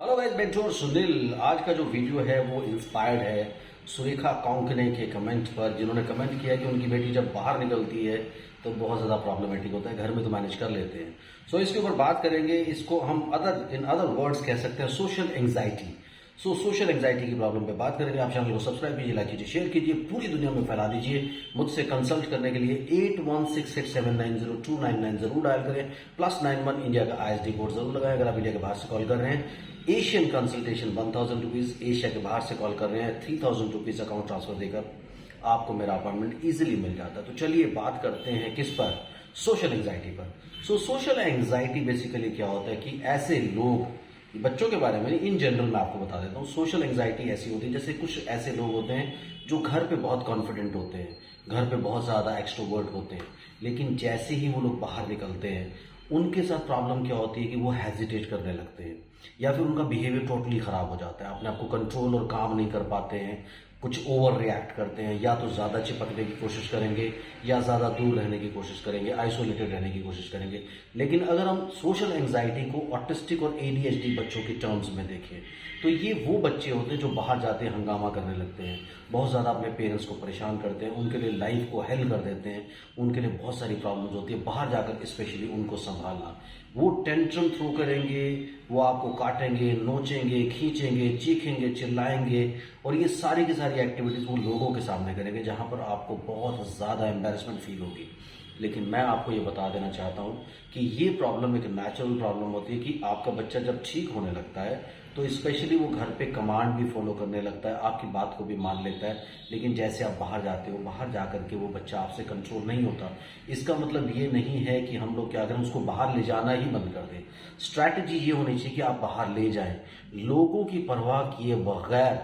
Hello guys, मैं हूं सुनील। आज का जो वीडियो है वो इंस्पायर्ड है सुरेखा कौंकने के कमेंट पर, जिन्होंने कमेंट किया कि उनकी बेटी जब बाहर निकलती है तो बहुत ज़्यादा प्रॉब्लमेटिक होता है, घर में तो मैनेज कर लेते हैं। सो इसके ऊपर बात करेंगे। इसको हम इन अदर वर्ड्स कह सकते हैं सोशल एंग्जाइटी। सोशल एंग्जाइटी की प्रॉब्लम पे बात करेंगे। आप चैनल को सब्सक्राइब कीजिए, लाइक कीजिए, शेयर कीजिए, पूरी दुनिया में फैला दीजिए। मुझसे कंसल्ट करने के लिए 8166790299 जरूर डायल करें। +91 इंडिया का ISD कोड जरूर लगाएं अगर आप इंडिया के बाहर से कॉल कर रहे हैं। एशियन कंसल्टेशन 1000 रुपीज, एशिया के बाहर से कॉल कर रहे हैं 3000 रुपीज अकाउंट ट्रांसफर देकर आपको मेरा अपॉइंटमेंट इजीली मिल जाता है। तो चलिए बात करते हैं किस पर, सोशल एंग्जाइटी पर। सोशल एंग्जाइटी बेसिकली क्या होता है कि ऐसे लोग, बच्चों के बारे में इन जनरल मैं आपको बता देता हूँ। सोशल एंग्जाइटी ऐसी होती है जैसे कुछ ऐसे लोग होते हैं जो घर पे बहुत कॉन्फिडेंट होते हैं, घर पे बहुत ज़्यादा एक्सट्रोवर्ट होते हैं, लेकिन जैसे ही वो लोग बाहर निकलते हैं उनके साथ प्रॉब्लम क्या होती है कि वो हेजिटेट करने लगते हैं या फिर उनका बिहेवियर टोटली खराब हो जाता है। अपने आप को कंट्रोल और काम नहीं कर पाते हैं, कुछ ओवर रिएक्ट करते हैं, या तो ज़्यादा चिपकने की कोशिश करेंगे या ज़्यादा दूर रहने की कोशिश करेंगे, आइसोलेटेड रहने की कोशिश करेंगे। लेकिन अगर हम सोशल एंग्जाइटी को ऑटिस्टिक और ADHD बच्चों के टर्म्स में देखें तो ये वो बच्चे होते हैं जो बाहर जाते हैं हंगामा करने लगते हैं, बहुत ज़्यादा अपने पेरेंट्स को परेशान करते हैं, उनके लिए लाइफ को हेल कर देते हैं, उनके लिए बहुत सारी प्रॉब्लम्स होती है बाहर जाकर, स्पेशली उनको संभालना। वो टेंट्रम थ्रो करेंगे, वो आपको काटेंगे, नोचेंगे, खींचेंगे, चीखेंगे, चिल्लाएंगे, और ये सारी की सारी एक्टिविटीज़ वो लोगों के सामने करेंगे जहाँ पर आपको बहुत ज़्यादा एम्बेरसमेंट फील होगी। लेकिन मैं आपको ये बता देना चाहता हूँ कि ये प्रॉब्लम एक नेचुरल प्रॉब्लम होती है कि आपका बच्चा जब ठीक होने लगता है तो स्पेशली वो घर पे कमांड भी फॉलो करने लगता है, आपकी बात को भी मान लेता है। लेकिन जैसे आप बाहर जाते हो, बाहर जाकर के वो बच्चा आपसे कंट्रोल नहीं होता। इसका मतलब ये नहीं है कि हम लोग क्या करें, उसको बाहर ले जाना ही बंद कर दें। स्ट्रैटेजी ये होनी चाहिए कि आप बाहर ले जाएं, लोगों की परवाह किए बगैर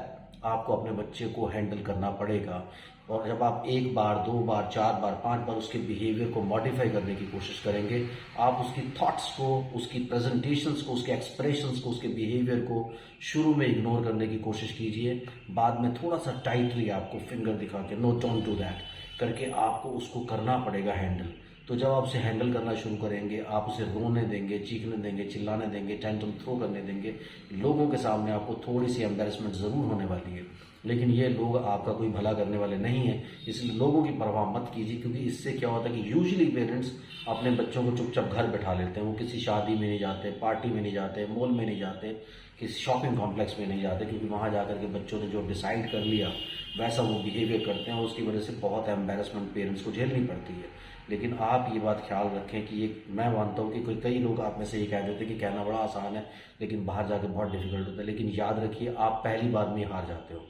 आपको अपने बच्चे को हैंडल करना पड़ेगा। और जब आप 1 बार 2 बार 4 बार 5 बार उसके बिहेवियर को मॉडिफाई करने की कोशिश करेंगे, आप उसकी थॉट्स को, उसकी प्रेजेंटेशंस को, उसके एक्सप्रेशंस को, उसके बिहेवियर को शुरू में इग्नोर करने की कोशिश कीजिए। बाद में थोड़ा सा टाइटली आपको फिंगर दिखा के नो डोंट डू दैट करके आपको उसको करना पड़ेगा हैंडल। तो जब आप उसे हैंडल करना शुरू करेंगे, आप उसे रोने देंगे, चीखने देंगे, चिल्लाने देंगे, टेंट्रम थ्रो करने देंगे, लोगों के सामने आपको थोड़ी सी एम्बेरसमेंट ज़रूर होने वाली है। लेकिन ये लोग आपका कोई भला करने वाले नहीं है, इसलिए लोगों की परवाह मत कीजिए। क्योंकि इससे क्या होता है कि यूजुअली पेरेंट्स अपने बच्चों को चुपचाप घर बैठा लेते हैं। वो किसी शादी में नहीं जाते, पार्टी में नहीं जाते, मॉल में नहीं जाते, किसी शॉपिंग कॉम्प्लेक्स में नहीं जाते, क्योंकि वहाँ जाकर के बच्चों ने जो डिसाइड कर लिया वैसा वो बिहेवियर करते हैं। उसकी वजह से बहुत एम्बेरसमेंट पेरेंट्स को झेलनी पड़ती है। लेकिन आप ये बात ख्याल रखें कि ये, मैं मानता हूँ कि कई लोग आप में से ये कह देते हैं कि कहना बड़ा आसान है लेकिन बाहर जाकर बहुत डिफिकल्ट होता है। लेकिन याद रखिए, आप पहली बार में हार जाते हो।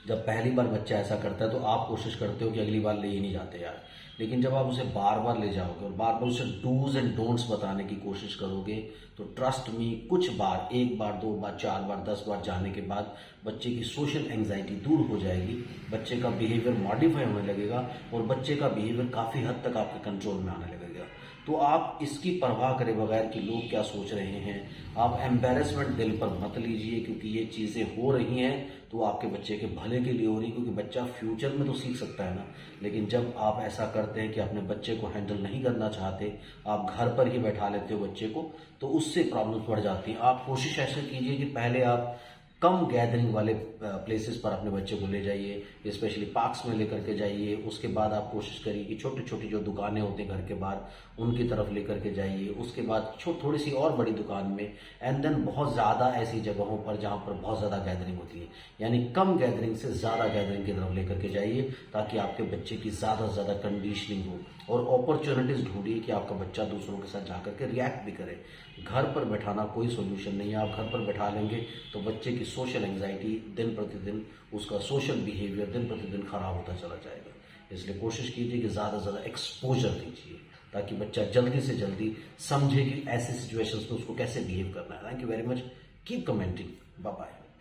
जब पहली बार बच्चा ऐसा करता है तो आप कोशिश करते हो कि अगली बार ले ही नहीं जाते यार। लेकिन जब आप उसे बार बार ले जाओगे और बार बार उसे डूज एंड डोंट्स बताने की कोशिश करोगे तो ट्रस्ट मी, कुछ बार, 1 बार 2 बार 4 बार 10 बार जाने के बाद बच्चे की सोशल एंग्जाइटी दूर हो जाएगी, बच्चे का बिहेवियर मॉडिफाई होने लगेगा और बच्चे का बिहेवियर काफ़ी हद तक आपके कंट्रोल में आने लगेगा। तो आप इसकी परवाह करे बगैर कि लोग क्या सोच रहे हैं, आप एम्बेरसमेंट दिल पर मत लीजिए। क्योंकि ये चीज़ें हो रही हैं तो आपके बच्चे के भले के लिए हो रही, क्योंकि बच्चा फ्यूचर में तो सीख सकता है ना। लेकिन जब आप ऐसा करते हैं कि अपने बच्चे को हैंडल नहीं करना चाहते, आप घर पर ही बैठा लेते हो बच्चे को, तो उससे प्रॉब्लम्स बढ़ जाती हैं। आप कोशिश ऐसे कीजिए कि पहले आप कम गैदरिंग वाले प्लेसेस पर अपने बच्चे को ले जाइए, स्पेशली पार्क्स में लेकर के जाइए। उसके बाद आप कोशिश करिए कि छोटी छोटी जो दुकानें होती हैं घर के बाहर, उनकी तरफ लेकर के जाइए। उसके बाद थोड़ी सी और बड़ी दुकान में, एंड देन बहुत ज़्यादा ऐसी जगहों पर जहाँ पर बहुत ज़्यादा गैदरिंग होती है, यानी कम गैदरिंग से ज़्यादा गैदरिंग की तरफ लेकर के जाइए, ताकि आपके बच्चे की ज़्यादा से ज़्यादा कंडीशनिंग हो। और अपॉर्चुनिटीज़ ढूंढिए कि आपका बच्चा दूसरों के साथ जाकर के रिएक्ट भी करे। घर पर बैठाना कोई सोल्यूशन नहीं है। आप घर पर बैठा लेंगे तो बच्चे की सोशल एंग्जाइटी दिन प्रतिदिन, उसका सोशल बिहेवियर दिन प्रतिदिन खराब होता चला जाएगा। इसलिए कोशिश कीजिए कि ज़्यादा से ज़्यादा एक्सपोजर दीजिए, ताकि बच्चा जल्दी से जल्दी समझे कि ऐसी सिचुएशंस में उसको कैसे बिहेव करना है। Thank you very much, keep commenting, bye bye.